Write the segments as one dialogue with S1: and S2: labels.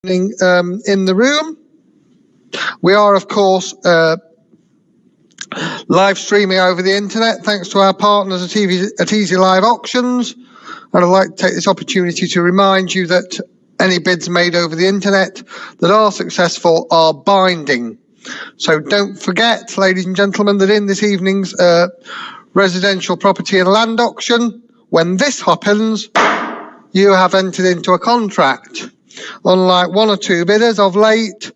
S1: in the room. We are, of course, live streaming over the internet thanks to our partners at Easy Live Auctions. And I'd like to take this opportunity to remind you that any bids made over the internet that are successful are binding. So don't forget, ladies and gentlemen, that in this evening's residential property and land auction, when this happens, you have entered into a contract. Unlike one or two bidders of late,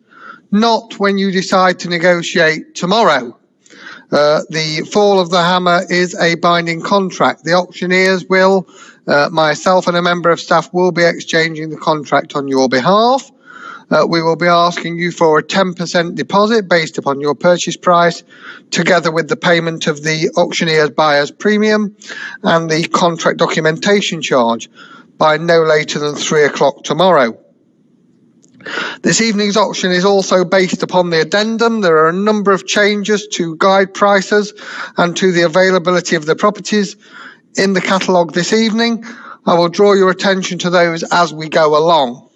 S1: not when you decide to negotiate tomorrow. The fall of the hammer is a binding contract. The auctioneers will, myself and a member of staff will be exchanging the contract on your behalf. We will be asking you for a 10% deposit based upon your purchase price, together with the payment of the auctioneer's buyer's premium and the contract documentation charge by no later than 3 o'clock tomorrow. This evening's auction is also based upon the addendum. There are a number of changes to guide prices and to the availability of the properties in the catalogue this evening. I will draw your attention to those as we go along.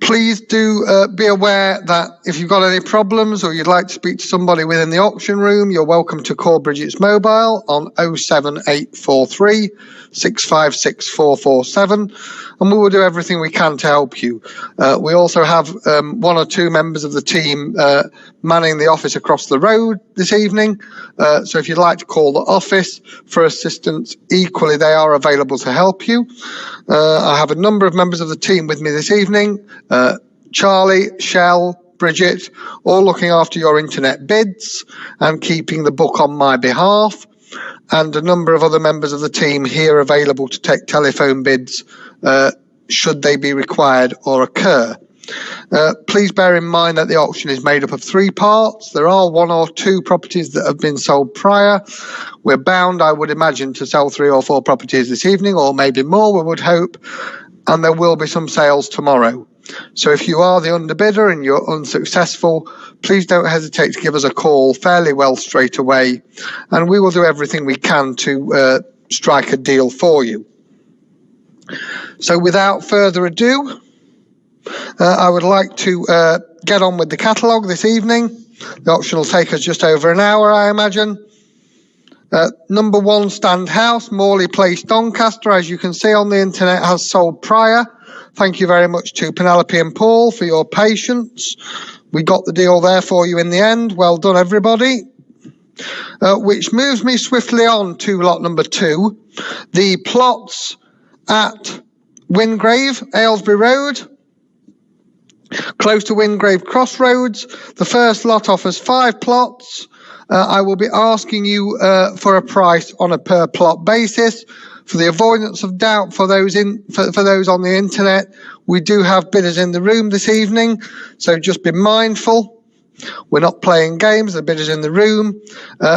S1: Please do be aware that if you've got any problems or you'd like to speak to somebody within the auction room, you're welcome to call Bridget's mobile on 07843 656 447, and we will do everything we can to help you. We also have one or two members of the team manning the office across the road this evening, so if you'd like to call the office for assistance, equally they are available to help you. I have a number of members of the team with me this evening. Charlie, Shell, Bridget, all looking after your internet bids and keeping the book on my behalf, and a number of other members of the team here available to take telephone bids should they be required or occur. Please bear in mind that the auction is made up of 3 parts. There are 1 or 2 properties that have been sold prior. We're bound, I would imagine, to sell 3 or 4 properties this evening, or maybe more, we would hope, and there will be some sales tomorrow. So if you are the underbidder and you're unsuccessful, please don't hesitate to give us a call fairly well straight away, and we will do everything we can to strike a deal for you. So without further ado, I would like to get on with the catalogue this evening. The auction will take us just over an hour, I imagine. Number 1 Stand House, Morley Place, Doncaster, as you can see on the internet, has sold prior. Thank you very much to Penelope and Paul for your patience. We got the deal there for you in the end. Well done, everybody. Which moves me swiftly on to lot number 2. The plots at Wingrave, Aylesbury Road, close to Wingrave Crossroads. The first lot offers 5 plots. I will be asking you for a price on a per plot basis. For the avoidance of doubt for those on the internet, we do have bidders in the room this evening, so just be mindful. We're not playing games, the bidders in the room.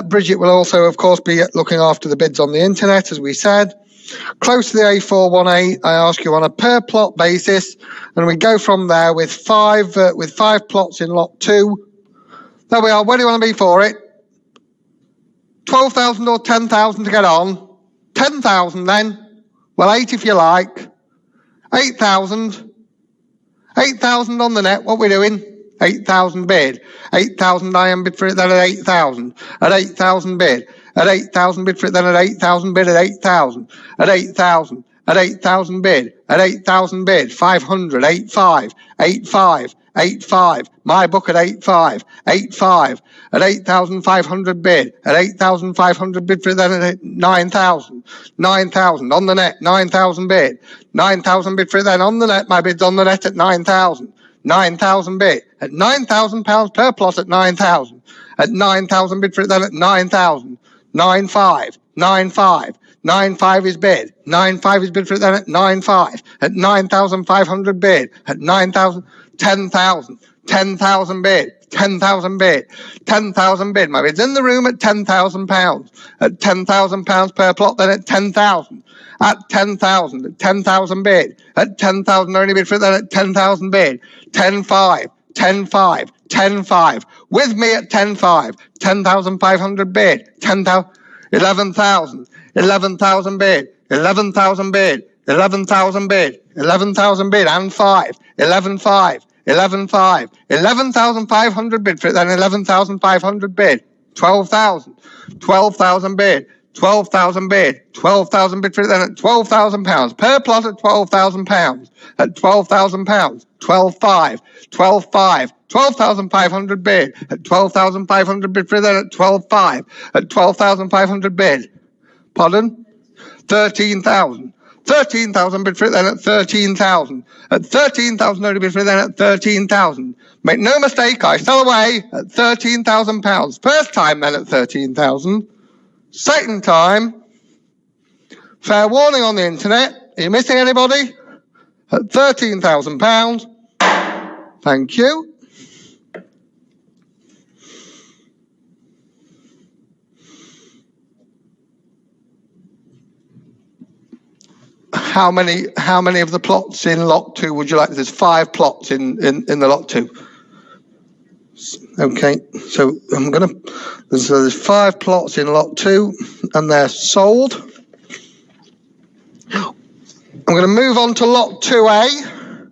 S1: Bridget will also, of course, be looking after the bids on the internet, as we said. Close to the A418, I ask you on a per plot basis, and we go from there with 5 plots in lot 2. There we are. Where do you want to be for it? 12,000 or 10,000 to get on? 10,000 then? Well, 8 if you like. 8,000. 8,000 on the net. What we doing? 8,000 bid. 8,000 I am bid for it then at 8,000. At 8,000 bid. At 8,000 bid for it then at 8,000 bid at 8,000. At 8,000. At 8,000 bid. At 8,000 bid. 500. 8,5. 8,5. 8,5. My book at 8,5. 8,5. At 8,500 bid. At 8,500 bid for it then at 9,000. 9,000 on the net. 9,000 bid. 9,000 bid for it then on the net. My bid's on the net at 9,000. 9,000 bid. At £9,000 per plot at 9,000. At 9,000 bid for it then at 9,000. 9,5. 9,5. 9,5 is bid. 9,5 is bid for it then at 9,5. At 9,500 bid. At 9,000. 10,000. 10,000 bid. 10,000 bid. 10,000 bid. My bid's in the room at £10,000. At £10,000 per plot, then at 10,000. At 10,000. At 10,000 bid. At 10,000 only bid for it, then at 10,000 bid. 10,5. 10,5. 10,5. With me at 10,5. 10,500 bid. 10,000. 11,000. 11,000 bid. 11,000 bid. 11,000 bid, 11,000 bid, and 5, 11,500, 11,500, 11,500 bid for it, then 11,500 bid, 12,000, 12,000 bid, 12,000 bid, 12,000 bid for it, then at £12,000 per plot at £12,000, at £12,000, 12,500, 12,500, 12,500 bid, at 12,500 bid for it, then at 12,500, at 12,500 bid, pardon, 13,000. 13,000 bid for it, then at 13,000. At 13,000 only bid for it, then at 13,000. Make no mistake, I sell away at £13,000. First time, then at 13,000. Second time, fair warning on the internet. Are you missing anybody? At £13,000. Thank you. How many of the plots in lot 2 would you like? There's 5 plots in the lot 2. Okay, so there's 5 plots in lot 2 and they're sold. I'm going to move on to lot 2A.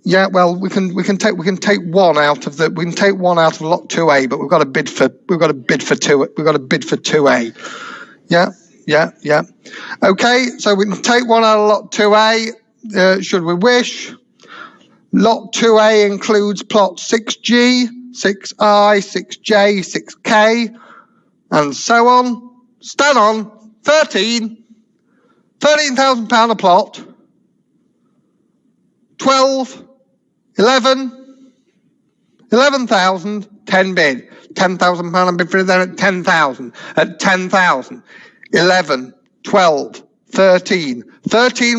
S1: Yeah, well, we can take one out of lot 2A, but we've got a bid for 2A. Yeah. Okay, so we can take one out of lot 2A, should we wish. Lot 2A includes plots 6G, 6I, 6J, 6K, and so on. Stand on, £13,000 a plot, 12, 11, 11,000, 10 bid, £10,000 bid for it, then at 10,000, at 10,000. 11, 12, 13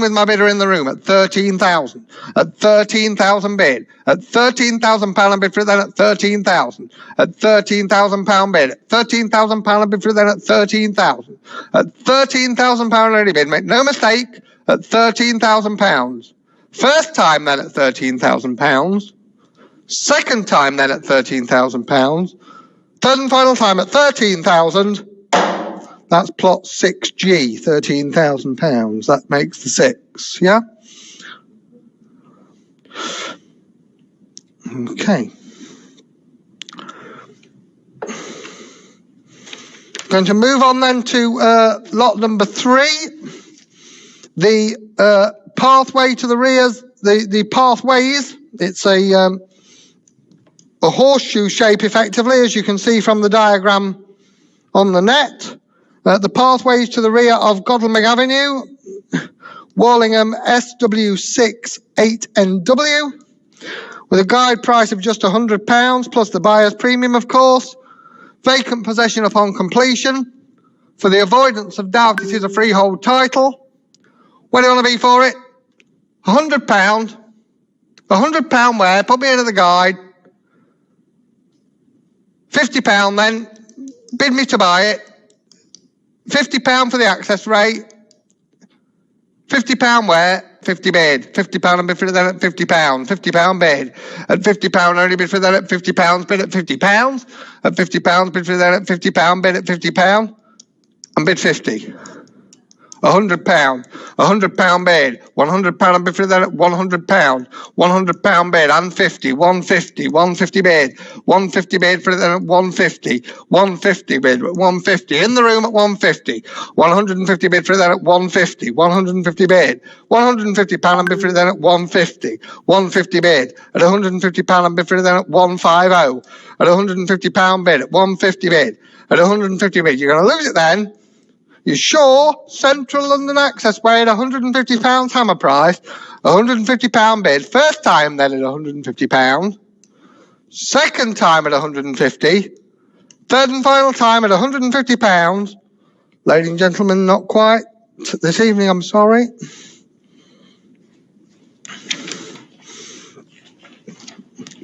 S1: with my bidder in the room at 13,000, at 13,000 bid, at £13,000 bid for it, then at 13,000, at £13,000 bid, at £13,000 bid for it, then at 13,000, at £13,000 only bid, make no mistake, at £13,000. First time then at £13,000, second time then at £13,000, third and final time at 13,000. That's plot 6G, £13,000. That makes the 6, yeah? Okay. Going to move on then to lot number 3. The pathway to the rears, the pathways, it's a horseshoe shape effectively, as you can see from the diagram on the net. The pathways to the rear of Godalming Avenue, Warlingham SW6 8NW, with a guide price of just £100 plus the buyer's premium, of course. Vacant possession upon completion. For the avoidance of doubt, it is a freehold title. What do you want to be for it? £100. £100 where? Put me into the guide. £50 then. Bid me to buy it. £50 for the access rate. £50 where? 50 bid. £50 and bid for it then at £50. £50 bid. At £50 only bid for it then at £50. Bid at £50. At £50 bid for it then at £50. Bid at £50. And bid 50. £100. £100 bid. £100 and bid for it then at £100. £100 bid and 50. £150 bid. £150 bid for it then at £150. £150 bid at £150. In the room at £150. £150 bid for it then at £150. £150 bid. £150 and bid for it then at £150. £150 bid at £150 and bid for it then at £150. At £150 bid at £150 bid. At £150 bid. You're going to lose it then. You're sure? Central London Accessway at £150 hammer price, £150 bid. First time then at £150. Second time at £150. Third and final time at £150. Ladies and gentlemen, not quite this evening, I'm sorry.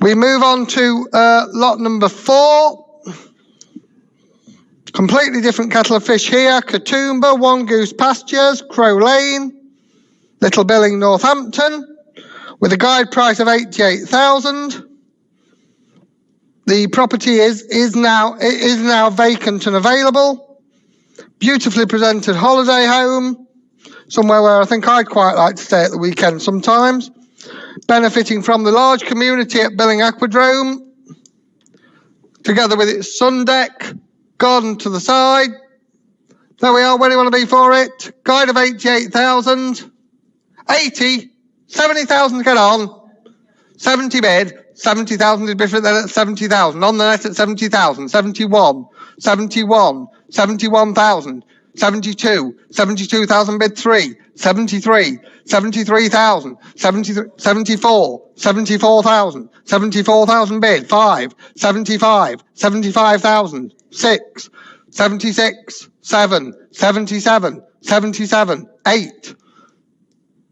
S1: We move on to lot number 4. Completely different kettle of fish here. Katoomba, One Goose Pastures, Crow Lane, Little Billing, Northampton, with a guide price of £88,000. The property is now vacant and available. Beautifully presented holiday home. somewhere where I think I'd quite like to stay at the weekend sometimes. Benefiting from the large community at Billing Aquadrome, together with its sun deck, garden to the side. There we are, where do you want to be for it? Guide of 88,000, 80, 70,000 to get on, 70 bid, 70,000 is different than at 70,000, on the net at 70,000, 71, 71, 71,000, 72, 72,000 bid 3, 73, 73,000, 74, 74,000, 74,000 bid 5, 75, 75,000, 6, 76, 7, 77, 77, 8,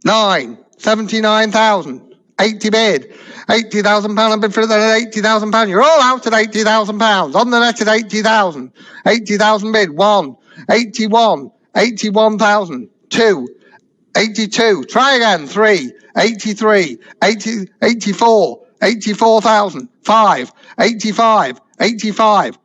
S1: 9, 79,000, 80 bid, £80,000 bid for that at £80,000. You're all out at £80,000. On the net at 80,000. 80,000 bid. 1, 81, 81,000. 2, 82. Try again. 3, 83, 80, 84, 84,000. 5, 85, 85.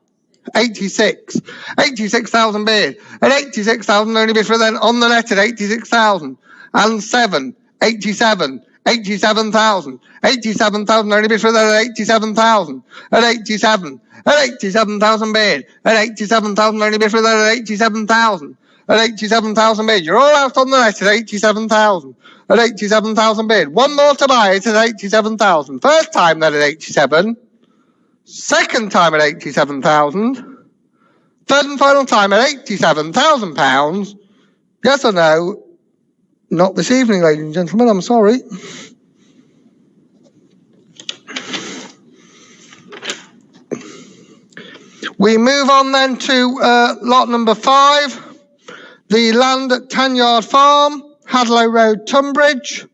S1: 86, 86,000 bid. At 86,000 only bid for then on the net at 86,000. And 7, 87, 87,000. 87,000 only bid for that at 87,000. At 87, at 87,000 bid. At 87,000 only bid for that at 87,000. At 87,000 bid. You're all out on the net at 87,000. At 87,000 bid. One more to buy it at 87,000. First time then at 87. Second time at 87,000. Third and final time at £87,000. Yes or no? Not this evening, ladies and gentlemen, I'm sorry. We move on then to lot number 5. The land at Tanyard Farm, Hadlow Road, Tunbridge,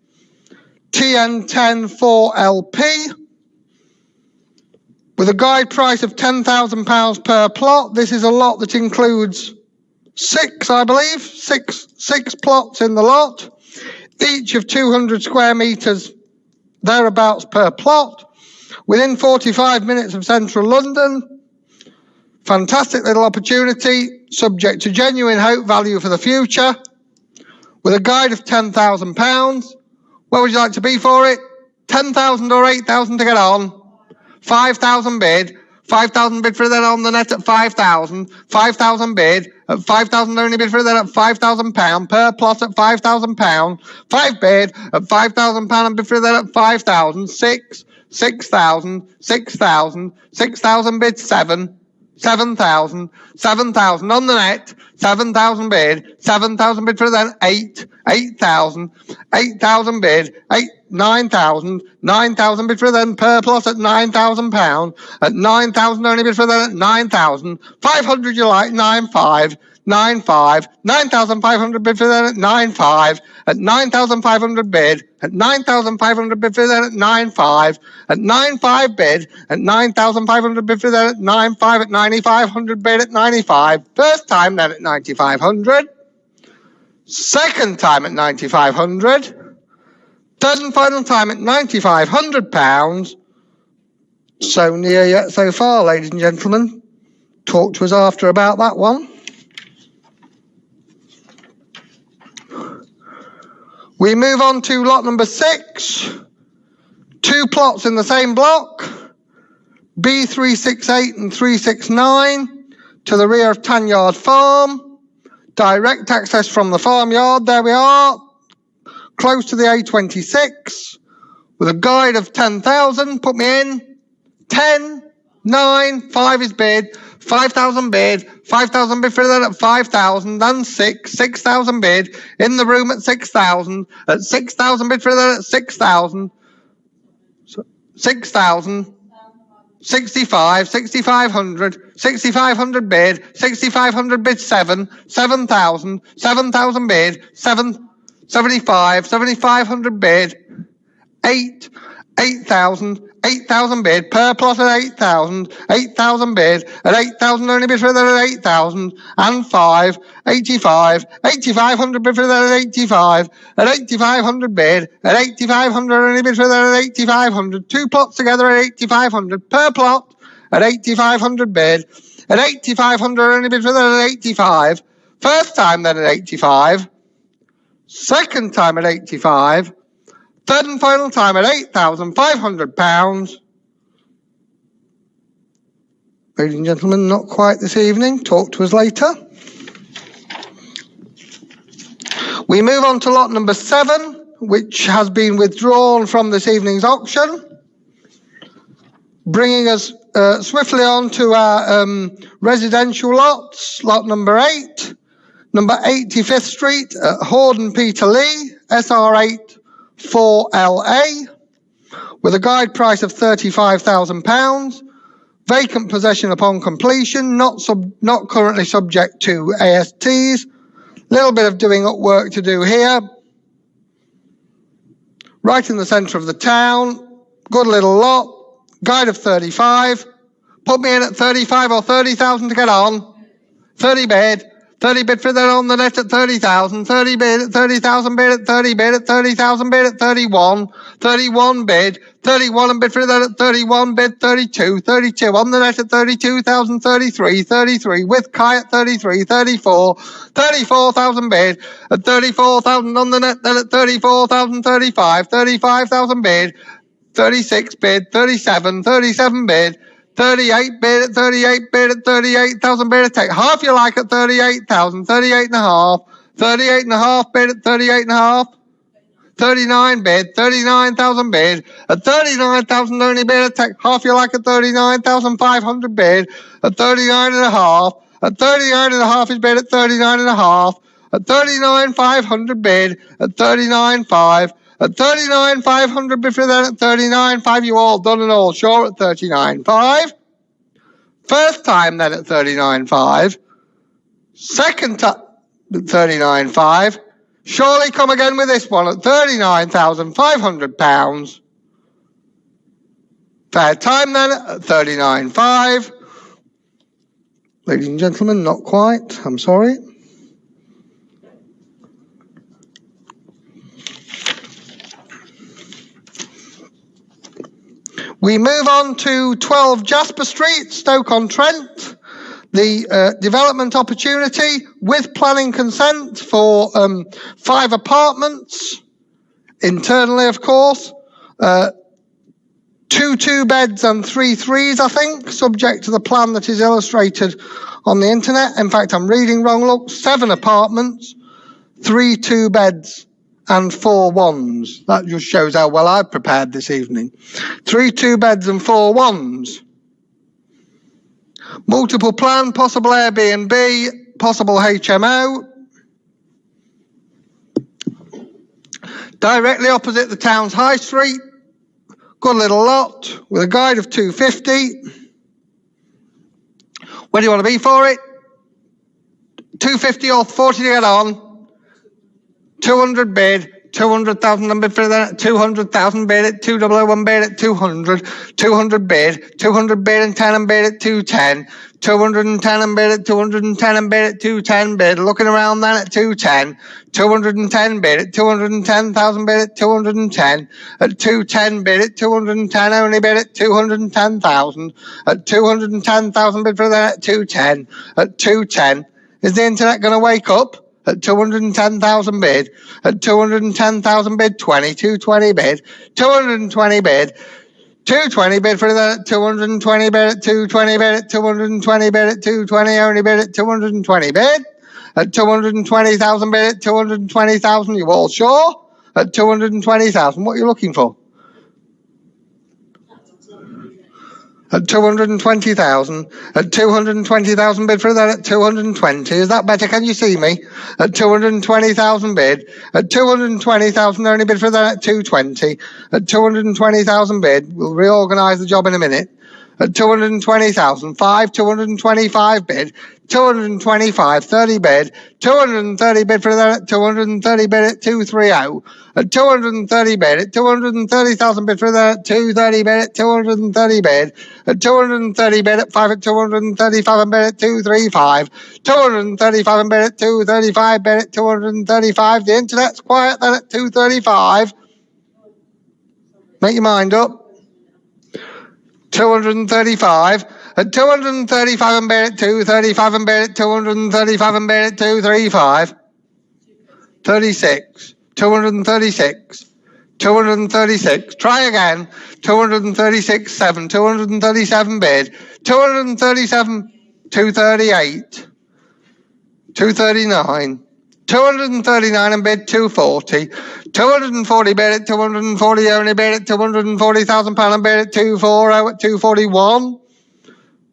S1: TN10 4LP. With a guide price of £10,000 per plot. This is a lot that includes 6, I believe, six plots in the lot, each of 200 square metres, thereabouts per plot, within 45 minutes of central London. Fantastic little opportunity, subject to genuine hope value for the future, with a guide of £10,000. Where would you like to be for it? 10,000 or 8,000 to get on. 5,000 bid. 5,000 bid for that on the net at 5,000. 5,000 bid. At 5,000 only bid for that at £5,000 per plot at £5,000. 5 bid at £5,000 and bid for that at 5,000. 6, 6,000, 6,000, 6,000 bid 7. 7,000, 7,000 on the net, 7,000 bid, 7,000 bid for then 8, 8,000, 8,000 bid, 9,000, 9,000 bid for then per plot at £9,000, at 9,000 only bid for then at 9,000, 500 you like, 9,500, 9,500, 9,500 bid for then at 9,500, at 9,500 bid, at 9,500 bid for then at 9,500, at 9,500 bid, at 9,500 bid for then at 9,500, at 9,500 bid at 95. First time then at 9,500. Second time at 9,500. Third and final time at £9,500. So near yet so far, ladies and gentlemen. Talk to us after about that one. We move on to lot number 6. 2 plots in the same block. B368 and 369 to the rear of Tanyard Farm. Direct access from the farmyard. There we are. Close to the A26. With a guide of 10,000. Put me in. 10, 9, 5 is bid. 5,000 bid, 5,000 bid for that at 5,000, then 6, 6,000 bid, in the room at 6,000, at 6,000 bid for that at 6,000, 6,000, 65, 6,500, 6,500 bid, 6,500 bid 7, 7,000, 7,000 bid, 7, 75, 7,500 bid, 8, 8,000, 8,000 bid, per plot at 8,000, 8,000 bid, at 8,000 only bid for that at 8,000, and 5, 85, 8,500 bid for that at 85, at 8,500 bid, at 8,500 only bid for that at 8,500, 2 plots together at 8,500, per plot, at 8,500 bid, at 8,500 only bid for that at 85, first time then at 85, second time at 85, third and final time at £8,500. Ladies and gentlemen, not quite this evening. Talk to us later. We move on to lot number 7, which has been withdrawn from this evening's auction, bringing us swiftly on to our residential lots. Lot number 8, number 85th Street at Horden Peter Lee, SR8 4LA, with a guide price of £35,000. Vacant possession upon completion, not currently subject to ASTs. Little bit of doing up work to do here. Right in the centre of the town. Good little lot. Guide of 35. Put me in at 35 or 30,000 to get on. 30 bid. 30 bid for that on the net at 30,000. 30 bid at 30,000 bid at 30 bid at 30,000 bid at 31. 31 bid. 31 and bid for that at 31 bid 32. 32 on the net at 32,000. 33. 33 with Kai at 33. 34. 34,000 bid at 34,000 on the net then at 34,000. 35. 35,000 bid. 36 bid. 37. 37 bid. 38 bid at 38 bid at 38,000 bid at take half you like at 38,000. 38 and a half. 38 and a half bid at 38 and a half. 39 bid, 39,000 bid, at 39,000 only bid, at take half you like at 39,500 bid, at 39 and a half, at 39 and a half is bid at 39 and a half, at 39,500 bid, at 39,500, at 39,500 bid for that at 39,500, you all done and all sure at 39,500. First time then at 39,500, second time at 39,500. Surely come again with this one at £39,500. Fair time then at 39,500. Ladies and gentlemen, not quite. I'm sorry. We move on to 12 Jasper Street, Stoke-on-Trent. The development opportunity with planning consent for 5 apartments, internally of course, 2 2-beds and 3 3s I think, subject to the plan that is illustrated on the internet. In fact, I'm reading wrong, look, 7 apartments, 3 2-beds and 4 1s. That just shows how well I've prepared this evening. 3 2-beds and 4 1s. Multiple plan, possible Airbnb, possible HMO. Directly opposite the town's high street. Good little lot with a guide of 250. Where do you want to be for it? 250 or 40 to get on. 200 bid. 200,000 and bid for that, 200,000 bid at 2001 bid at 200, 200 bid, 200 bid and 10 and bid at 210, 210 and bid at 210 and bid at 210 bid, looking around then at 210, 210 bid at 210,000 bid at 210, at 210 bid at 210 only bid at 210,000, at 210,000 bid for that at 210, at 210. Is the internet going to wake up? At 210,000 bid, at 210,000 bid, 220 bid, 220 bid, 220 bid for that, 220 bid, at 220 bid, at 220 bid, at 220 only bid, at 220 bid, at 220,000 bid, at 220,000, you all sure? At 220,000, what are you looking for? At 220,000, at 220,000 bid for that at 220. Is that better? Can you see me? At 220,000 bid, at 220,000 only bid for that at 220. At 220,000 bid, we'll reorganise the job in a minute. At 220,000, 225 bid, 225, 30 bid, 230 bid for that at 230 bid at 230. At 230 bid, at 230,000 bid for that at 230 bid at 230 bid, at 230 bid at 5 at 235 bid at 235, 235 bid at 235 bid at 235. The internet's quiet then at 235. Make your mind up. 235 at 235 and bid at 235 and bid at 235 and bid at 235. 36, 236, 236. Try again. 236, 7, 237 bid. 237, 238, 239. 239 and bid 240, 240 bid at 240 only bid at £240,000 and bid at 240 at 241,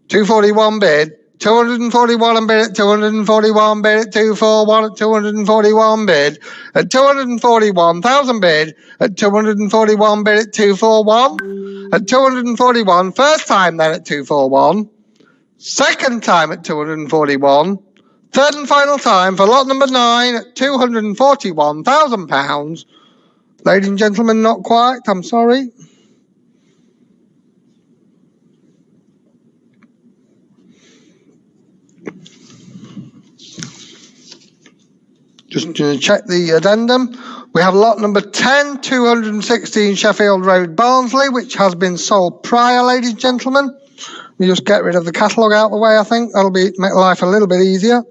S1: 241 bid, 241 and bid at 241 bid at 241 at 241 bid at 241,000 bid at 241 bid at 241 at 241. First time then at 241, second time at 241. Third and final time for lot number 9 at £241,000. Ladies and gentlemen, not quite, I'm sorry. Just to check the addendum. We have lot number 10, 216 Sheffield Road, Barnsley, which has been sold prior, ladies and gentlemen. We just get rid of the catalogue out of the way, I think. That'll make life a little bit easier.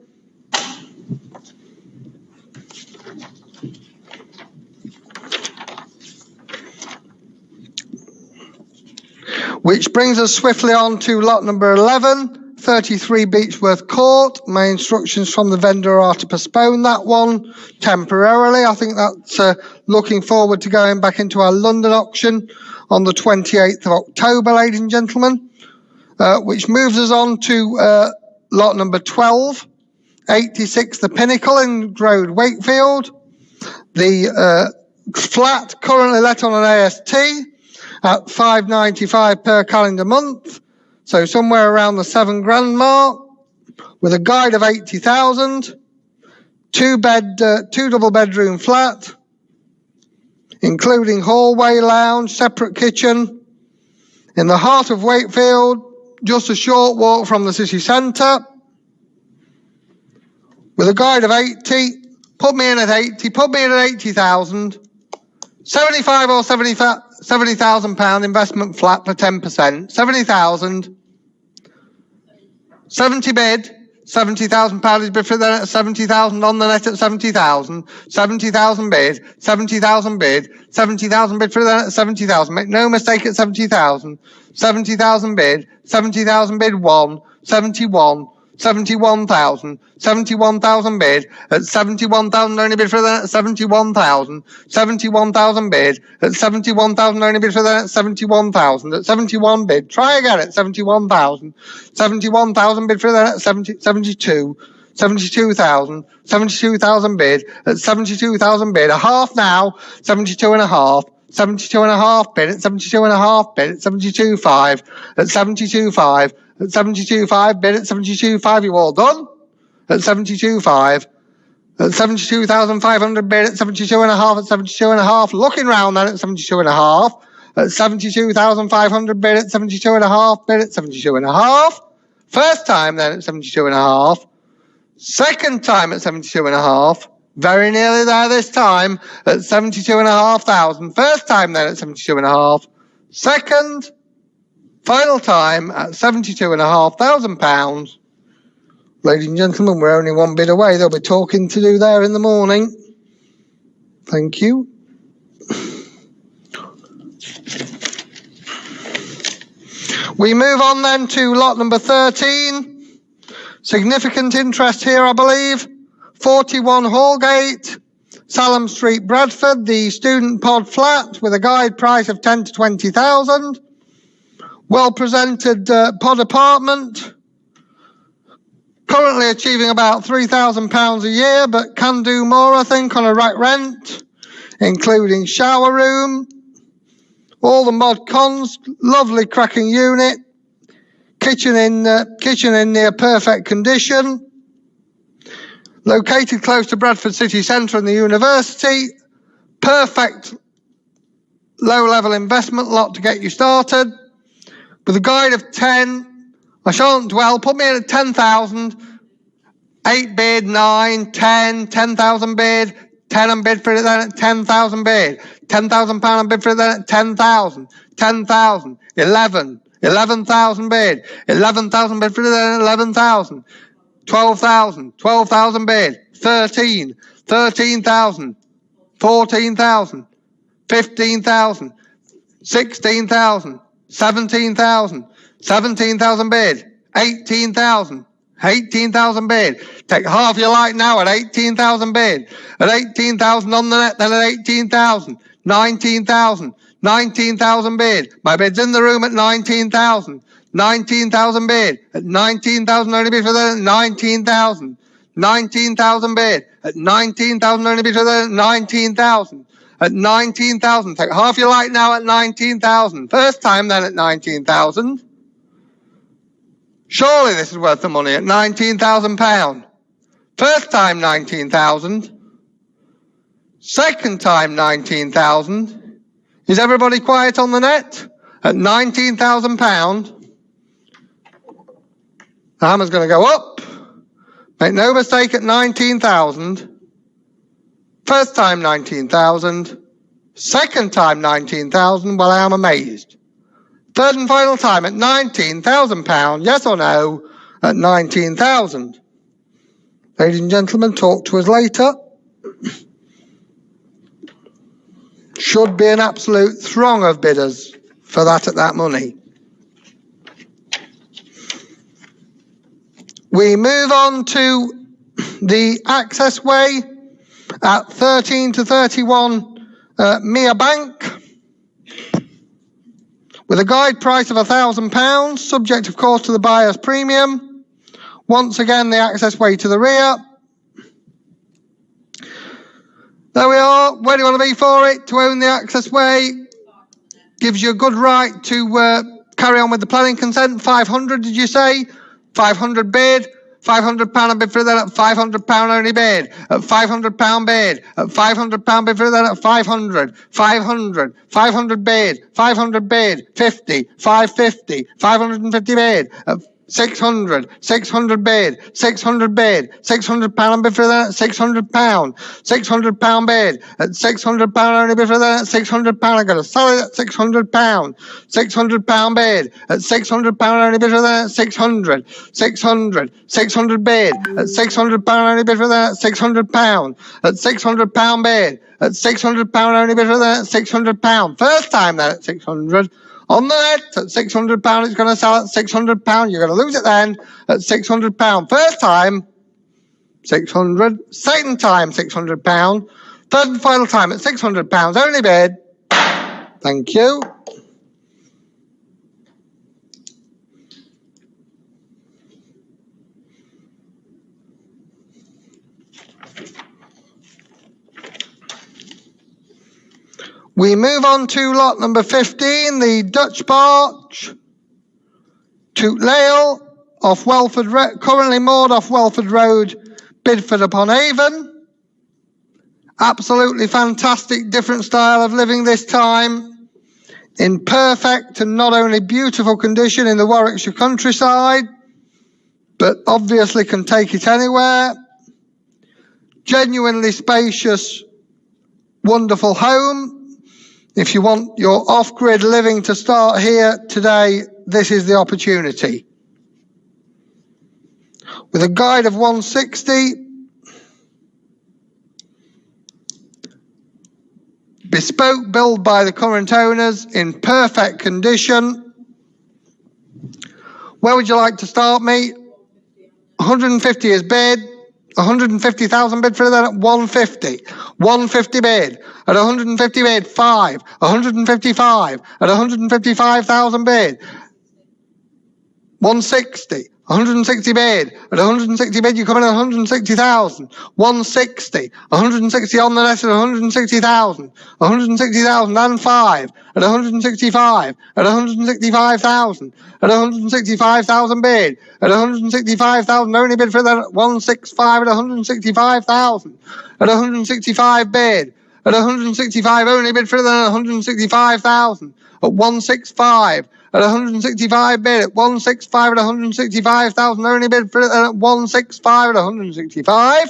S1: Which brings us swiftly on to lot number 11, 33 Beechworth Court. My instructions from the vendor are to postpone that one temporarily. I think that's looking forward to going back into our London auction on the 28th of October, ladies and gentlemen. Which moves us on to lot number 12, 86 The Pinnacle in Road, Wakefield. The flat currently let on an AST at £595 per calendar month, so somewhere around the £7,000 mark, with a guide of 80,000, two double bedroom flat, including hallway, lounge, separate kitchen, in the heart of Wakefield, just a short walk from the city centre, with a guide of 80. Put me in at 80. Put me in at 80,000. 75 or 70,000 pound investment flat for 10%. 70,000. 70 bid. 70,000 pound is bid for then at 70,000 on the net at 70,000. 70,000 bid. 70,000 bid. 70,000 bid for then at 70,000. Make no mistake at 70,000. 70,000 bid. 70,000 bid 1. 71. 71,000, 71,000 bid at 71,000 only bid for that at 71,000, 71,000 bid at 71,000 only bid for that at 71,000 at 71 bid. Try again at 71,000, 71,000 bid for that at 72, 72,000, 72,000 bid at 72,000 bid. A half now, 72 and a half. 72 and a half bid at 72 and a half bid at 72.5 at 72.5 at 72.5 bid at 72.5. You all done? At 72.5 at 72,500 bid at 72 and a half at 72 and a half. Looking round then at 72 and a half at 72,500 bid at 72 and a half bid at 72 and a half. First time then at 72 and a half. Second time at 72 and a half. Very nearly there this time at 72,500. First time then at 72,500. Second, final time at £72,500. Ladies and gentlemen, we're only one bid away. There'll be talking to do there in the morning. Thank you. We move on then to lot number 13. Significant interest here, I believe. 41 Hallgate, Salem Street, Bradford, the student pod flat with a guide price of 10 to 20,000. Well presented pod apartment. Currently achieving about £3,000 a year, but can do more, I think, on a rack rent, including shower room, all the mod cons, lovely cracking unit, kitchen in near perfect condition. Located close to Bradford City Centre and the university. Perfect low-level investment lot to get you started. With a guide of 10, I shan't dwell. Put me in at 10,000. 8 bid, 9, 10, 10,000 bid. 10 and bid for it then at 10,000 bid. £10,000 and bid for it then at 10,000. 10,000. 11. 11,000 bid. 11,000 bid for it then at 11,000. 12,000, 12,000 bid, 13, 13,000, 14,000, 15,000, 16,000, 17,000, 17,000 bid, 18,000, 18,000 bid. Take half your light now at 18,000 bid. At 18,000 on the net, then at 18,000, 19,000, 19,000 bid. My bid's in the room at 19,000, 19,000 bid. At 19,000 only bid for that at 19,000, 19,000 bid. At 19,000 only bid for that at 19,000. At 19,000, take half your light now at 19,000. First time then at 19,000. Surely this is worth the money at £19,000. First time 19,000. Second time 19,000. Is everybody quiet on the net? At £19,000. The hammer's going to go up. Make no mistake at 19,000. First time 19,000. Second time 19,000. Well, I am amazed. Third and final time at £19,000. Yes or no at 19,000. Ladies and gentlemen, talk to us later. Should be an absolute throng of bidders for that at that money. We move on to the Access Way at 13 to 31 Mia Bank with a guide price of £1,000, subject of course to the buyer's premium. Once again, the Access Way to the rear. There we are. Where do you want to be for it? To own the Access Way gives you a good right to carry on with the planning consent. 500, did you say? 500 bid. £500 I bid for that at £500 only bid. At £500 bid. At £500 bid for that at 500. 500. 500 bid. 500 bid. 50. 550. 550 bid. At 600. 600 bid. 600 bid. £600 I bid for that at £600. £600 bid. At £600 only bid for that at £600. I'm going to sell it at £600. £600 bid. At £600 only bid for that at 600. 600. 600 bid. At £600 only bid for that at £600. At £600 bid. At £600 only bid for that at £600. First time then at 600. On the net at £600, it's going to sell at £600. You're going to lose it then at £600. First time, 600. Second time, £600. Third and final time at £600. Only bid. Thank you. We move on to lot number 15, the Dutch Barge, Tootlale, off Welford, currently moored off Welford Road, Bidford upon Avon. Absolutely fantastic, different style of living this time. In perfect and not only beautiful condition in the Warwickshire countryside, but obviously can take it anywhere. Genuinely spacious, wonderful home. If you want your off-grid living to start here today, this is the opportunity. With a guide of 160, bespoke build by the current owners in perfect condition. Where would you like to start me? 150 is bid. 150,000 bid for that at 150. 150 bid. At 150 bid, 5. 155. At 155,000 bid. 160. 160 bid. At 160 bid, you come in at 160,000. 160. 160 on the net at 160,000. 160,000 and 5. At 165. At 165,000. At 165,000 bid. At 165,000 only bid for that at 165 at 165,000. At 165 bid. At 165 only bid for that at 165,000. At 165. At 165 bid. At 165 at 165,000 only bid for that at 165 at 165.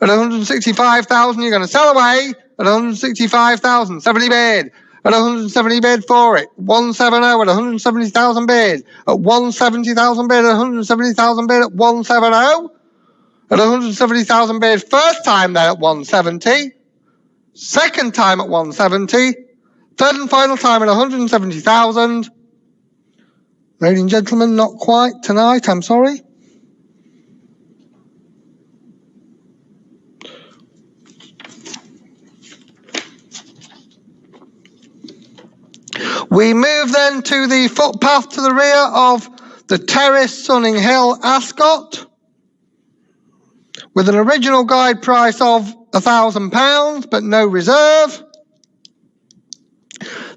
S1: At 165,000 you're going to sell away. At 165,000 70 bid. At 170 bid for it. 170 at 170,000 bid. At 170,000 bid. At 170,000 bid. At 170. at 170,000 bid. First time there at 170. Second time at 170. Third and final time at 170,000. Ladies and gentlemen, not quite tonight, I'm sorry. We move then to the footpath to the rear of the Terrace Sunning Hill Ascot with an original guide price of £1,000 but no reserve.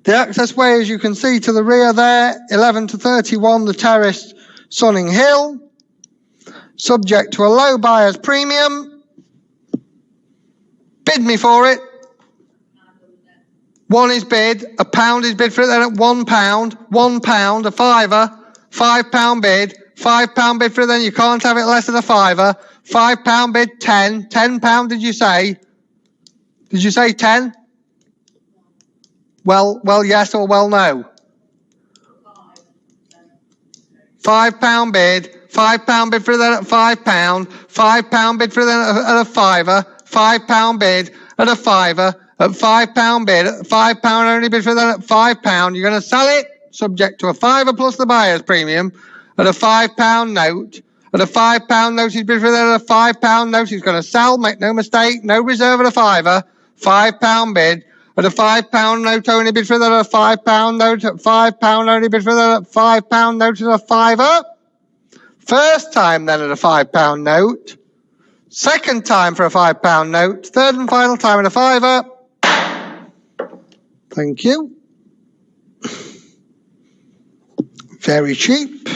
S1: The access way, as you can see to the rear there, 11 to 31, the Terrace Sunning Hill, subject to a low buyer's premium. Bid me for it. One is bid, £1 is bid for it then at £1, £1, a fiver, £5 bid, £5 bid for it then, you can't have it less than a fiver, £5 bid, £10 did you say? Did you say 10? Well, yes or well, no? £5 bid, £5 bid for it then at £5, £5 bid for it then at a fiver, £5 bid at a fiver, at £5 bid, at £5 only bid for it then at £5. You're going to sell it, subject to a fiver plus the buyer's premium, at a £5 note. At a £5 note, he's bid for it then at a £5 note. He's going to sell, make no mistake, no reserve at a fiver, £5 bid. At a £5 note only bid for that at a £5 note, at £5 only bid for that at £5 note at a fiver. First time then at a £5 note. Second time for a £5 note. Third and final time at a fiver. Thank you. Very cheap.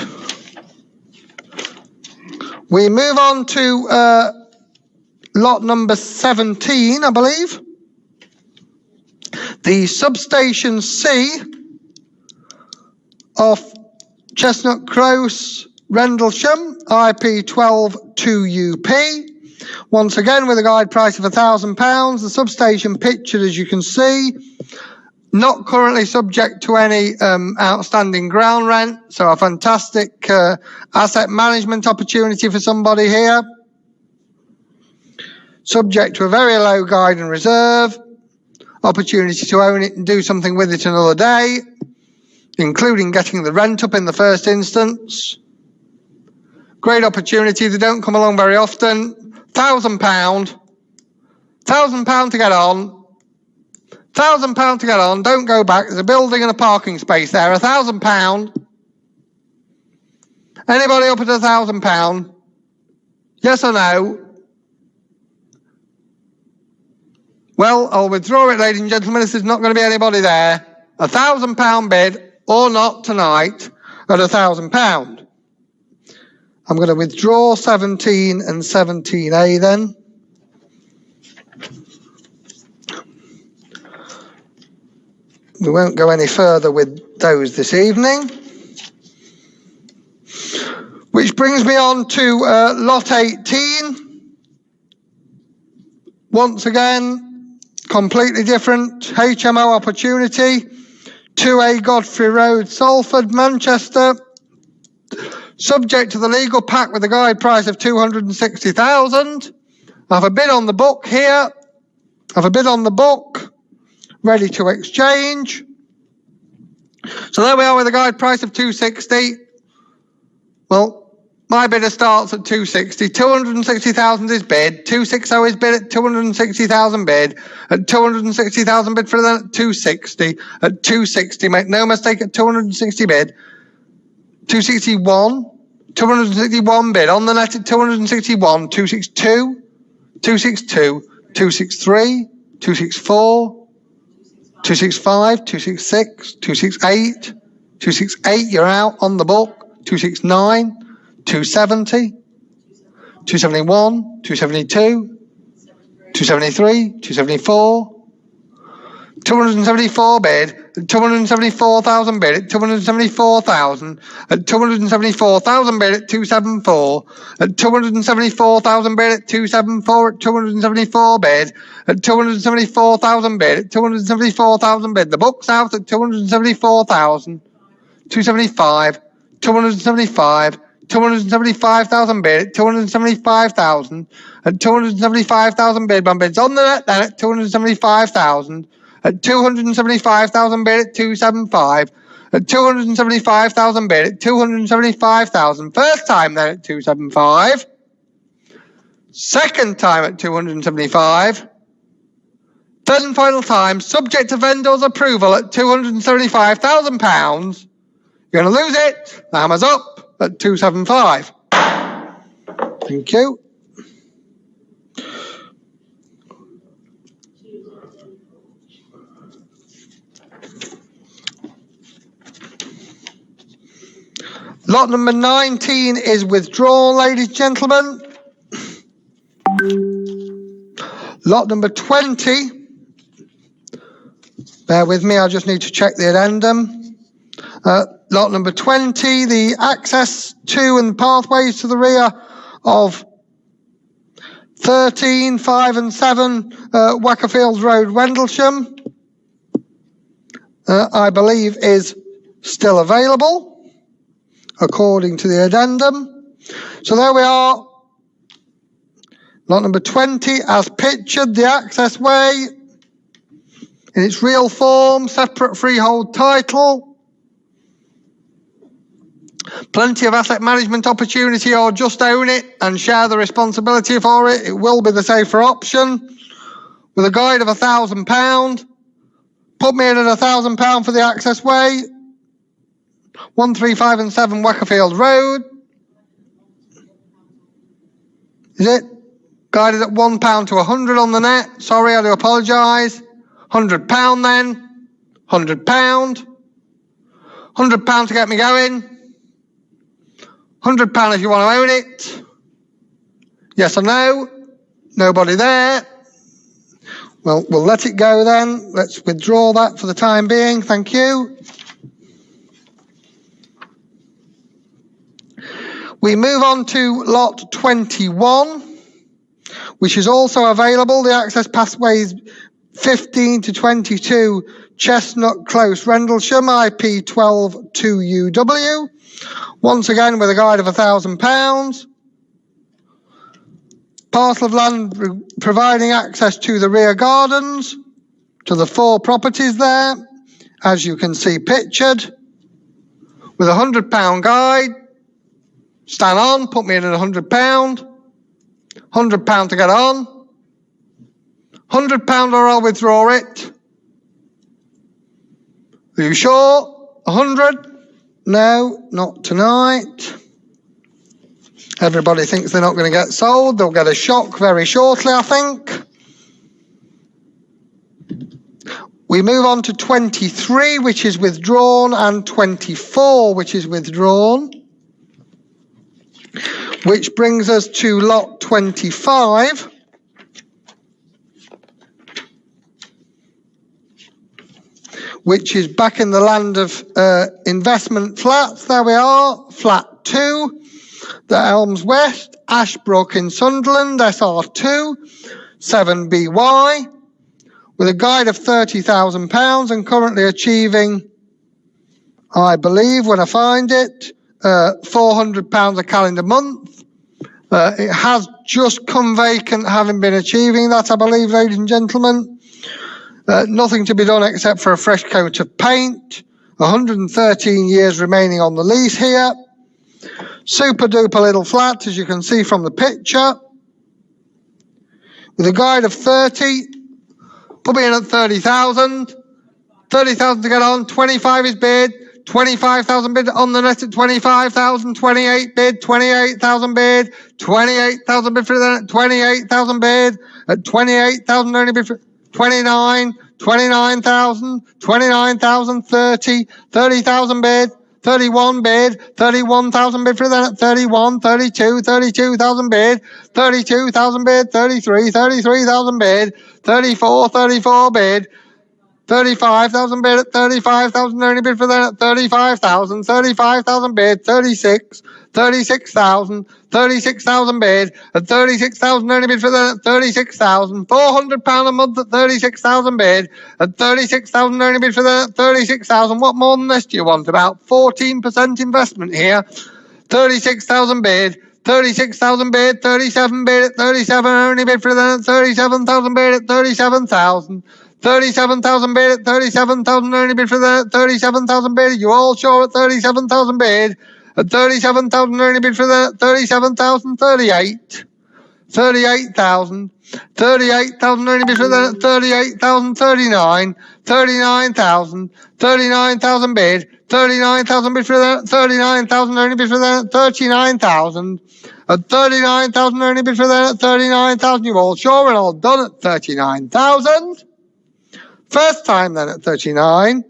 S1: We move on to lot number 17, I believe. The substation C of Chestnut Close, Rendlesham, IP12 2UP. Once again with a guide price of £1,000. The substation pictured, as you can see, not currently subject to any outstanding ground rent, so a fantastic asset management opportunity for somebody here. Subject to a very low guide and reserve. Opportunity to own it and do something with it another day, including getting the rent up in the first instance. Great opportunity. They don't come along very often. £1,000. £1,000 to get on. £1,000 to get on. Don't go back. There's a building and a parking space there. £1,000. Anybody up at £1,000? Yes or no? Well, I'll withdraw it, ladies and gentlemen, if there's not going to be anybody there. £1,000 bid, or not tonight, at £1,000. I'm going to withdraw 17 and 17A then. We won't go any further with those this evening. Which brings me on to lot 18. Once again, completely different HMO opportunity. 2A Godfrey Road, Salford, Manchester. Subject to the legal pack with a guide price of £260,000. I have a bid on the book here. I have a bid on the book. Ready to exchange. So there we are with a guide price of £260,000. Well, my bidder starts at £260,000. £260,000 is bid. £260,000 is bid at £260,000 bid. At £260,000 bid for that at £260,000. At £260,000, make no mistake, at £260,000 bid. £261 bid on the net at £261,000. £262,000. £262,000. £263,000. £264,000. £265,000. £266,000. £268,000. £268,000, you're out on the book. £269,000. £270,000. £271,000. £272,000. £273,000. £274,000. £274 bid. £274,000 bid at £274,000. At £274,000 bid at £274,000. At £274,000 bid at £274,000. At £274 bid. At £274,000 bid. At £274,000 bid. The book's out at £274,000. £275,000. £275,000. 275,000 bid, 275,000, at 275,000 bid. One bid's on the net then at 275,000, at 275,000 bid at 275, at 275,000 bid at 275,000. First time then at 275, second time at 275, third and final time, subject to vendor's approval at £275,000. You're going to lose it. The hammer's up at 275. Thank you. Lot number 19 is withdrawn, ladies and gentlemen. Lot number 20. Bear with me, I just need to check the addendum. Lot number 20, the access to and pathways to the rear of 13, 5 and 7 Wackerfield Road, Rendlesham, I believe is still available according to the addendum. So there we are. Lot number 20 as pictured, the access way in its real form, separate freehold title. Plenty of asset management opportunity, or just own it and share the responsibility for it. It will be the safer option. With a guide of £1,000. Put me in at £1,000 for the access way. 1, 3, 5 and 7 Wackerfield Road. Is it? Guided at £1 to 100 on the net. Sorry, I do apologise. £100 then. £100. £100 to get me going. £100 if you want to own it. Yes or no? Nobody there. Well, we'll let it go then. Let's withdraw that for the time being. Thank you. We move on to lot 21, which is also available. The access pathways 15 to 22 Chestnut Close, Rendlesham, IP 122UW. Once again with a guide of £1,000. Parcel of land providing access to the rear gardens, to the 4 properties there, as you can see pictured, with a £100 guide. Stand on, put me in at £100. £100 to get on. £100 or I'll withdraw it. Are you sure? 100? No, not tonight. Everybody thinks they're not going to get sold. They'll get a shock very shortly, I think. We move on to 23, which is withdrawn, and 24, which is withdrawn. Which brings us to lot 25. Which is back in the land of investment flats. There we are, flat 2, the Elms West, Ashbrook in Sunderland, SR2, 7BY, with a guide of £30,000 and currently achieving, I believe, when I find it, £400 a calendar month. It has just come vacant, having been achieving that, I believe, ladies and gentlemen. Nothing to be done except for a fresh coat of paint. 113 years remaining on the lease here. Super duper little flat, as you can see from the picture. With a guide of 30. Put me in at 30,000. 30,000 to get on. 25 is bid. 25,000 bid on the net at 25,000. 28 bid. 28,000 bid. 28,000 bid for the net. 28,000 bid. At 28,000 only bid for 29, 29,000, 29,000, 30, 30,000 bid, 31 bid, 31,000 bid for that, 31, 32, 32,000 bid, 32,000 bid, 33, 33,000 bid, 34, 34 bid, 35,000 bid at 35,000 only bid for that, 35,000, 35,000 bid, 36, 36,000, 36,000 bid at 36,000 only bid for that, 36,000, £400 a month at 36,000 bid at 36,000 only bid for that, 36,000. What more than this do you want? About 14% investment here. 36,000 bid. 36,000 bid, 37 bid at 37, only bid for that, 37,000 bid at 37,000. 37,000 bid at 37,000, only bid for that, 37,000 bid. You all sure at 37,000 bid? At 37,000, only bid for that, 37,000, 38. 38,000. 38,000, only bid for that, 38,000, 39. 39,000. 39,000 bid. 39,000 bid for that, 39,000, only bid for that, 39,000. At 39,000, only bid for that, 39,000. You all sure and all done at 39,000. First time then at 39.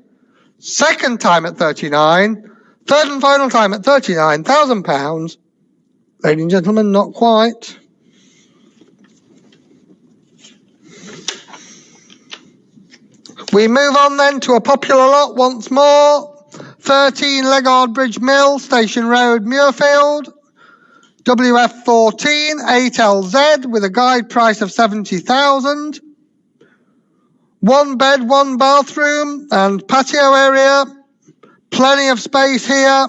S1: Second time at 39. Third and final time at £39,000. Ladies and gentlemen, not quite. We move on then to a popular lot once more. 13 Legard Bridge Mill, Station Road, Muirfield. WF14 8LZ with a guide price of 70,000. 1 bed, 1 bathroom and patio area. Plenty of space here.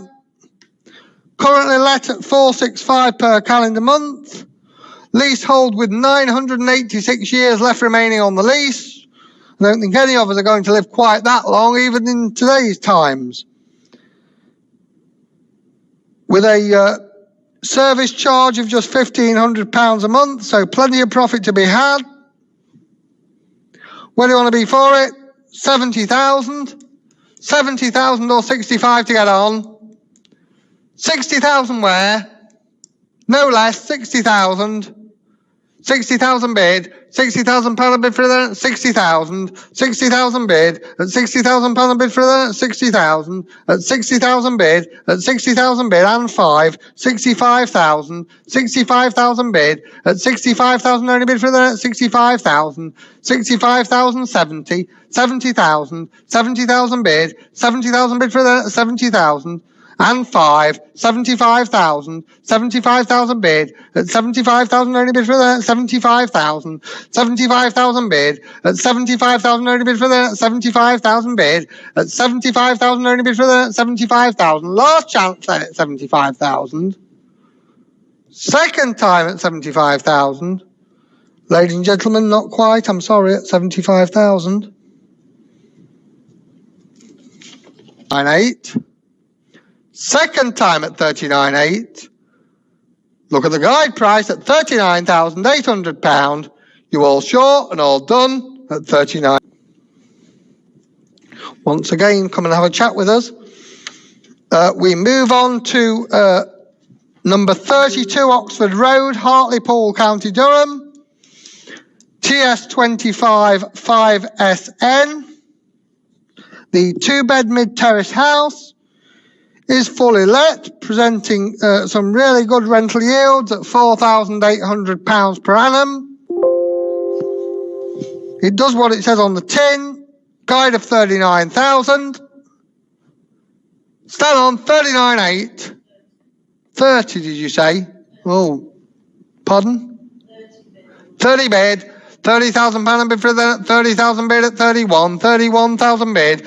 S1: Currently let at 465 per calendar month. Leasehold with 986 years left remaining on the lease. I don't think any of us are going to live quite that long, even in today's times. With a service charge of just £1,500 a month, so plenty of profit to be had. Where do you want to be for it? 70,000. 70,000 or 65 to get on. 60,000 where? No less, 60,000. 60,000 bid. £60,000 bid for that, 60,000. 60,000 bid. At £60,000 bid for that, 60,000. At 60,000 bid. At 60,000 bid and 5. 65,000. 65,000 bid. At 65,000 only bid for that, 65,000. 65,000 70. 70,000. 70,000 bid. 70,000 bid for that, 70,000. And 5, 75,000, 75,000 bid, at 75,000 only bid for that, 75,000, 75,000 bid, at 75,000 only bid for that, 75,000 bid, at 75,000 only bid for that, 75,000, last chance then at 75,000, second time at 75,000, ladies and gentlemen, not quite, I'm sorry, at 75,000, 9-8. Second time at 39.8. Look at the guide price at £39,800. You all sure and all done at 39. Once again, come and have a chat with us. We move on to number 32 Oxford Road, Hartlepool, County Durham. TS25 5SN. The 2-bed mid-terrace house is fully let, presenting some really good rental yields at £4,800 per annum. It does what it says on the tin. Guide of 39,000. Stand on 39.8. 30 did you say? Oh, pardon? 30 bid. £30,000 bid for that. 30,000 bid at 31. 31,000 bid.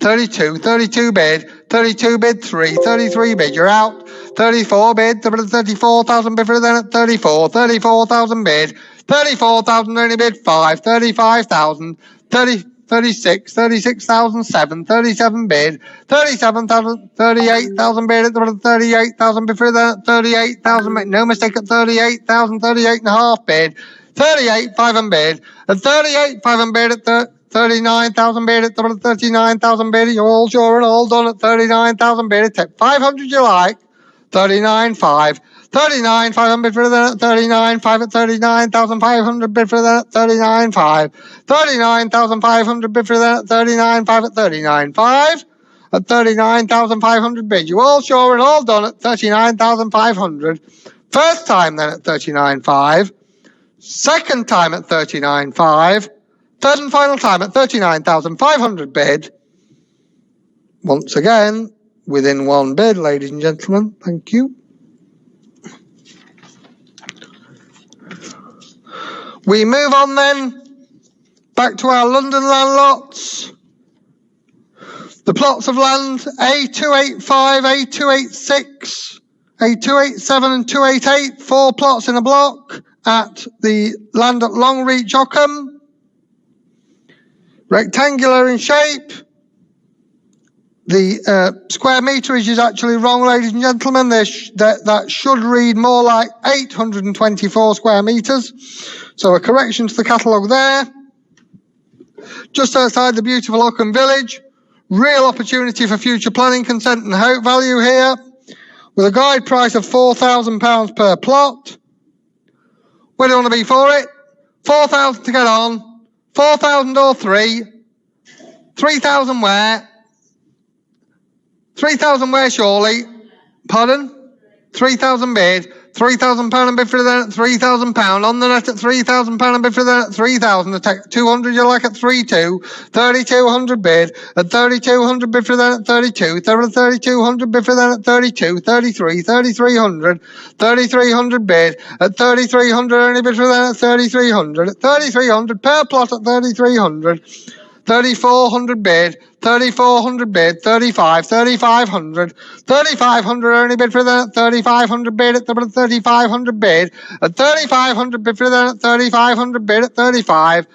S1: 32 bid, 32 bid 3, 33 bid, you're out. 34 bid, 34,000 bid for then at 34, 34,000 bid, 34,000 only bid 5, 35,000, 36, 36,007, 37 bid, 37,000, 38,000 bid at 38,000 bid for then at 38,000, make no mistake at 38,000, 38 and a half bid, 38,500 bid, at 38,500 bid at 39,000 bid at 39,000 bid. You're all sure and all done at 39,000 bid. Take 500 you like. 39,5. 39,500 bid for that. 39,5 at 39,500 bid for that. 39,5. 39,500 bid for that. 39,5 at 39,5. At 39,500 bid. You all sure and all done at 39,500. First time then at 39,5. Second time at 39,5. Third and final time at 39,500 bid. Once again, within one bid, ladies and gentlemen. Thank you. We move on then back to our London land lots. The plots of land A285, A286, A287 and 288, 4 plots in a block at the land at Longreach, Ockham. Rectangular in shape. The square meterage is actually wrong, ladies and gentlemen. That should read more like 824 square meters. So a correction to the catalogue there. Just outside the beautiful Ockham village. Real opportunity for future planning consent and hope value here. With a guide price of £4,000 per plot. Where do you want to be for it? 4,000 to get on. 4,000 or 3. 3,000 where? 3,000 where surely? Pardon? 3,000 bid. £3,000 and bid for that at £3,000. On the net at £3,000 and bid for that at 3,000. The take 200 you like at 3,200. 3,200 bid. At 3,200 bid for that at 32. 3,200 bid for that at 32. 33. 3,300. 3,300 bid. At 3,300 only bid for that at 3,300. At 3,300 per plot at 3,300. 3,400 bid, 3,400 bid, 35, 3,500, 3,500 only bid for that, 3,500 bid at 3,500 bid, at 3,500 bid for that, 3,500 bid at 35,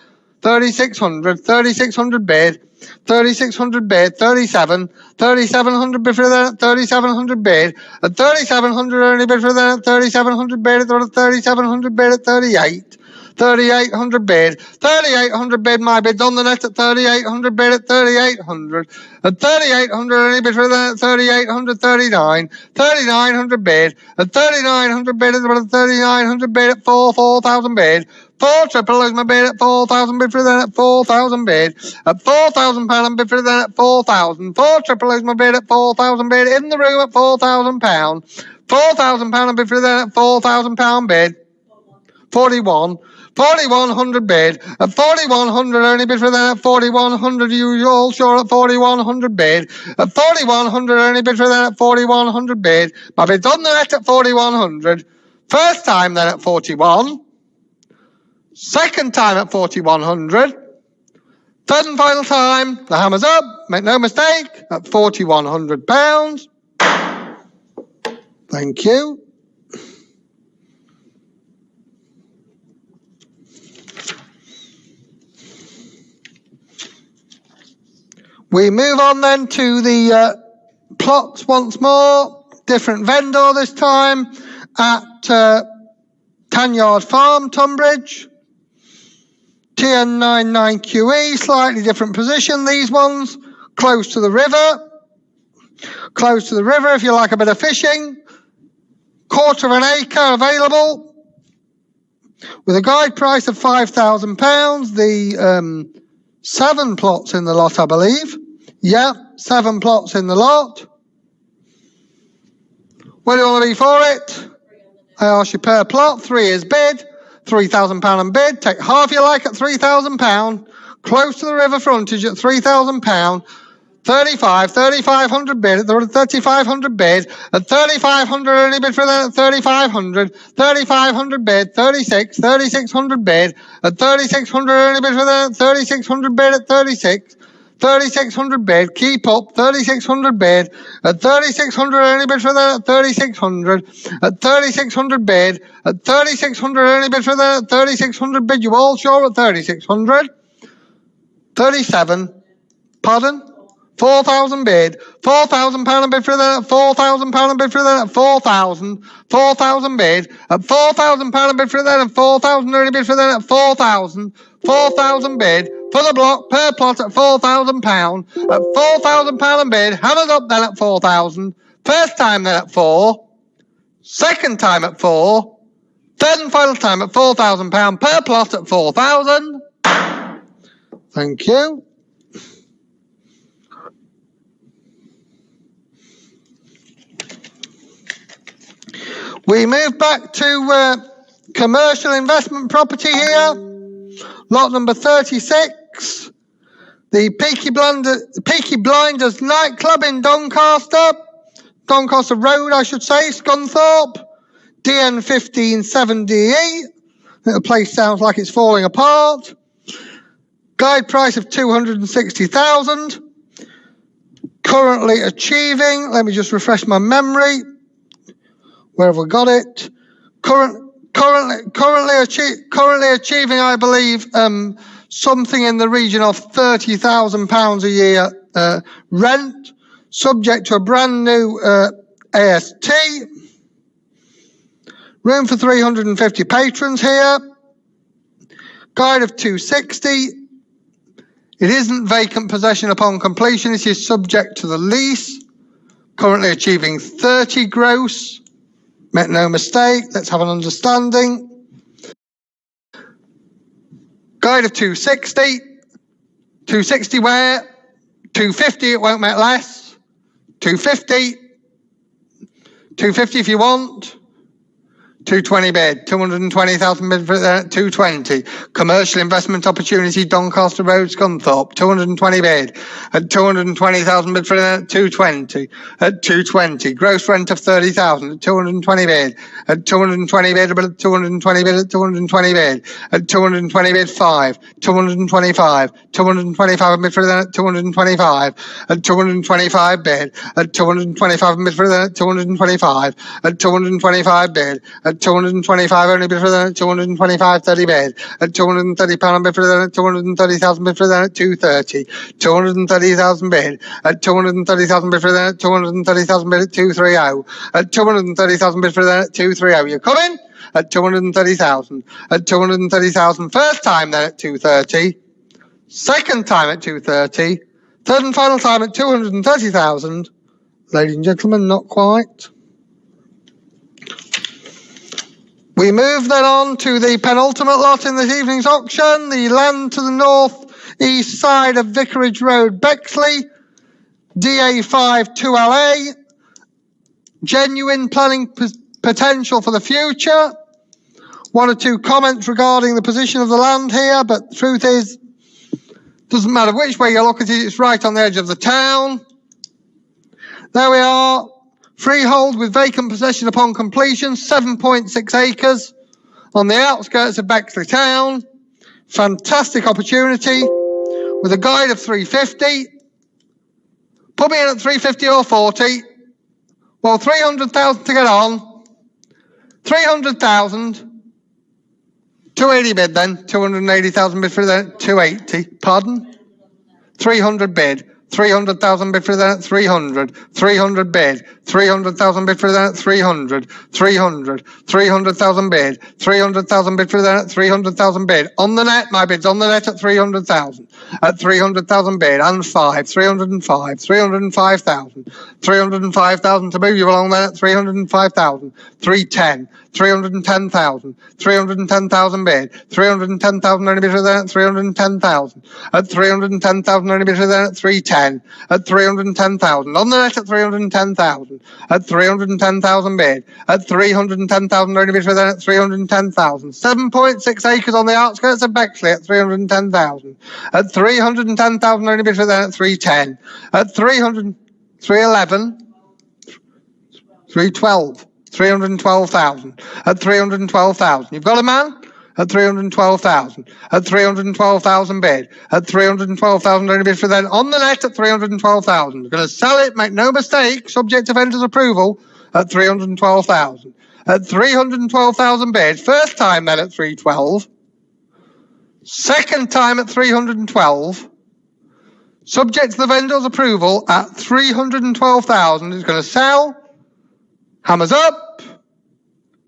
S1: 3,600, 3,600 bid, 3,600 bid, 37, 3,700 bid for that, 3,700 bid, at 3,700 only bid for that, 3,700 bid at 3,700 bid at 38. 3,800 bid, 3,800 bid, my bid's on the net at 3,800 bid at 3,800. At 3,800 only bid for that, 3,800, 39. 3,900 bid, at 3,900 bid at 3,900 bid at 4,000 bid. 4 triple is my bid at 4,000 bid for that at 4,000 bid. At £4,000 bid for that at 4,000. 4 triple is my bid at 4,000 bid in the room at £4,000. £4,000 bid for that at £4,000 bid. 41. 4,100 bid. At 4,100 only bid for that at 4,100. You all sure at 4,100 bid. At 4,100 only bid for that at 4,100 bid. My bid's on the net at 4,100. First time then at 41. Second time at 4,100. Third and final time. The hammer's up. Make no mistake. At £4,100. Thank you. We move on then to the plots once more. Different vendor this time at Tanyard Farm, Tunbridge. TN99QE, slightly different position, these ones. Close to the river. Close to the river if you like a bit of fishing. Quarter of an acre available. With a guide price of £5,000. The 7 plots in the lot, I believe. Yeah, 7 plots in the lot. Where do you want to be for it? I ask you per plot. 3 is bid. £3,000 and bid. Take half you like at £3,000. Close to the river frontage at £3,000. 35, 3,500 bid at 3,500 bid. At 3,500 only bid for that at 3,500. 3,500 bid. 36, 3,600 bid. At 3,600 only bid for that at 3,600 bid at 36. 3,600 bid, keep up, 3,600 bid, at 3,600 only bid for that at 3,600, at 3,600 bid, at 3,600 only bid for that at 3,600 bid, you all sure at 3,600? 37, pardon? 4,000 bid, £4,000 bid for that, £4,000 bid for that, 4,000, 4,000 bid, at £4,000 bid for that, and 4,000 only bid for that, at 4,000, 4,000 bid, for the block, per plot at £4,000, at £4,000 bid, hammers up then at 4,000, first time then at 4, second time at 4, third and final time at £4,000 per plot at 4,000. Thank you. We move back to commercial investment property here. Lot number 36. The Peaky Blinders nightclub in Doncaster. Doncaster Road, I should say, Scunthorpe. DN157DE. The place sounds like it's falling apart. Guide price of 260,000. Currently achieving, let me just refresh my memory. Where have we got it? Currently achieving, I believe, something in the region of £30,000 a year rent, subject to a brand new AST. Room for 350 patrons here. Guide of 260. It isn't vacant possession upon completion. It is subject to the lease. Currently achieving 30 gross. Make no mistake. Let's have an understanding. Guide of 260. 260 where? 250, it won't make less. 250. 250 if you want. 220 bid, 220,000 bid for 220. Commercial investment opportunity, Doncaster Road, Scunthorpe, 220 bid at 220,000 bid for 220. At 220, gross rent of 30,000 at 220 bid. At 220 bid, at 220 bid, at 220 bid. At 220 bid 5, 225, 225 bid for 225. At 225 bid, at 225 bid for 225. At 225 bid. At 225 only bid for that at 225 30 bid at £230 bid for that at 230,000 bid for that at 230 230,000 bid at 230,000 bid for that at 230,000 bid at 230 at 230,000 bid for that at 230. You're coming at 230,000 at 230,000 first time then at 230, second time at 230, third and final time at 230,000. Ladies and gentlemen, not quite. We move then on to the penultimate lot in this evening's auction, the land to the north east side of Vicarage Road, Bexley, DA5 2LA, genuine planning potential for the future. One or two comments regarding the position of the land here, but the truth is, doesn't matter which way you look at it, it's right on the edge of the town. There we are. Freehold with vacant possession upon completion, 7.6 acres on the outskirts of Bexley town. Fantastic opportunity with a guide of 350. Put me in at 350 or 40. Well, 300,000 to get on. 300,000. 280 bid then. 280,000 bid for that. 280. Pardon? 300 bid. 300,000 bid for that, 300, 300 bid, 300,000 bid for that, 300, 300, 300,000 bid, 300,000 bid for that, 300,000 bid. On the net, my bid's on the net at 300,000, at 300,000 bid, and 5, 305, 305,000, 305,000 to move you along there at 305,000, 310, 310,000, 310,000 bid, 310,000 only bid for that, 310,000, at 310,000 only bid for that, 310. At 310,000 on the net at 310,000 at 310,000 bid at 310,000 only bid for that at 310,000. 7.6 acres on the outskirts of Bexley at 310,000 at 310,000 only bid for that at 310 at 300 311 312 312,000 at 312,000. You've got a man? At 312,000, at 312,000 bid, at 312,000 only bid for then on the net at 312,000. We're going to sell it, make no mistake, subject to vendor's approval at 312,000. At 312,000 bid, first time then at 312, second time at 312, subject to the vendor's approval at 312,000. It's going to sell, hammers up,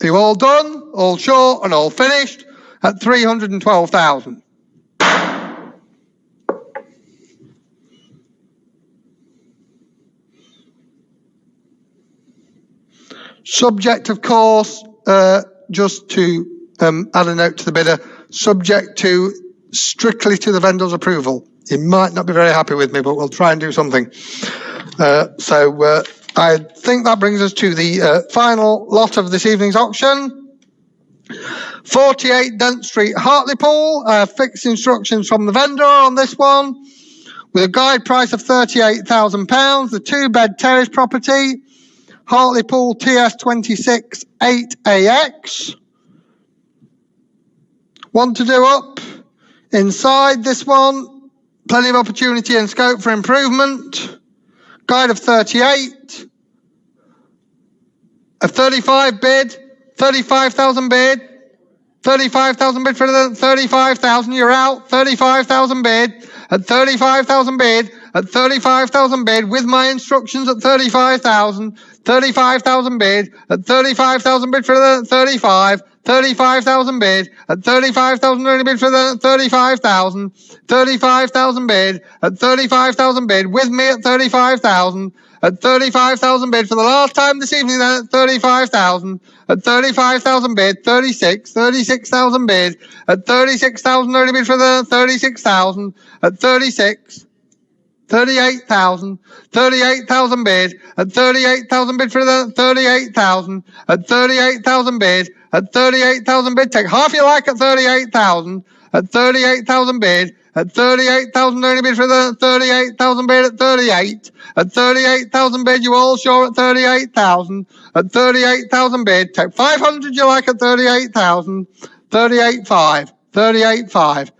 S1: you all done, all short and all finished. At 312,000. Subject, of course, just to add a note to the bidder, subject to strictly to the vendor's approval. He might not be very happy with me, but we'll try and do something. So I think that brings us to the final lot of this evening's auction. 48 Dent Street, Hartlepool. Fixed instructions from the vendor on this one, with a guide price of £38,000. The 2-bed terrace property, Hartlepool TS26 8AX. One to do up inside this one. Plenty of opportunity and scope for improvement. Guide of 38. A 35 bid. 35,000 bid. 35,000 bid for the 35,000. You're out. 35,000 bid. At 35,000 bid. At 35,000 bid with my instructions at 35,000. 35,000 bid. At 35,000 bid for the 35. 35,000 bid. At 35,000 only bid for the 35,000. 35,000 bid. At 35,000 bid with me at 35,000. At 35,000 bid for the last time this evening then at 35,000. At 35,000 bid, 36,000 bid. At 36,000 only bid for the 36,000. At 36. 38,000. 38,000 bid. At 38,000 bid for the 38,000. At 38,000 bid. At 38,000 bid. Take half you like at 38,000. At 38,000 bid. At 38,000 only bid for the 38,000 bid at 38. At 38,000 bid, you all sure at 38,000. At 38,000 bid, take 500 you like at 38,000. 38,5. 38,5.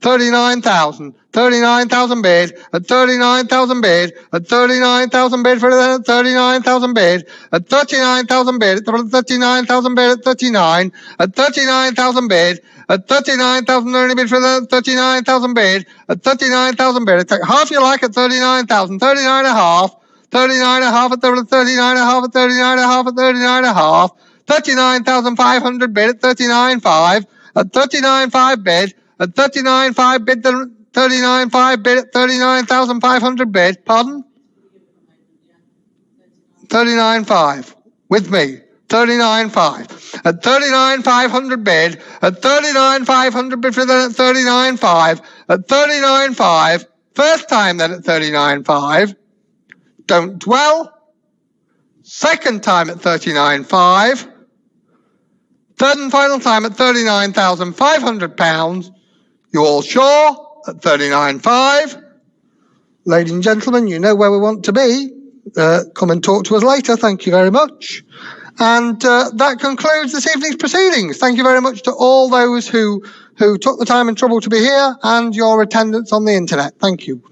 S1: 39,000. 39,000 bid. At 39,000 bid. At 39,000 bid for the 39,000 bid. At 39,000 bid. At 39,000 bid at 39. At 39,000 bid. At 39,000 only bid for the 39,000 bid. At 39,000 bid. Take half you like at 39,000. 39 and a half. 39 and a half at 39 and a half at 39 and a half at 39 and a half. 39,500 bid at 39.5. At 39.5 bid. At 39.5 bid, 39.5 bid at 39,500 bid. Pardon? 39.5. With me. 39.5. At 39,500 bid. At 39,500 bid for the 39.5. At 39.5. First time then at 39.5. Don't dwell. Second time at 39.5. Third and final time at £39,500. You all sure? At 39.5. Ladies and gentlemen, you know where we want to be. Come and talk to us later. Thank you very much. And that concludes this evening's proceedings. Thank you very much to all those who took the time and trouble to be here and your attendance on the internet. Thank you.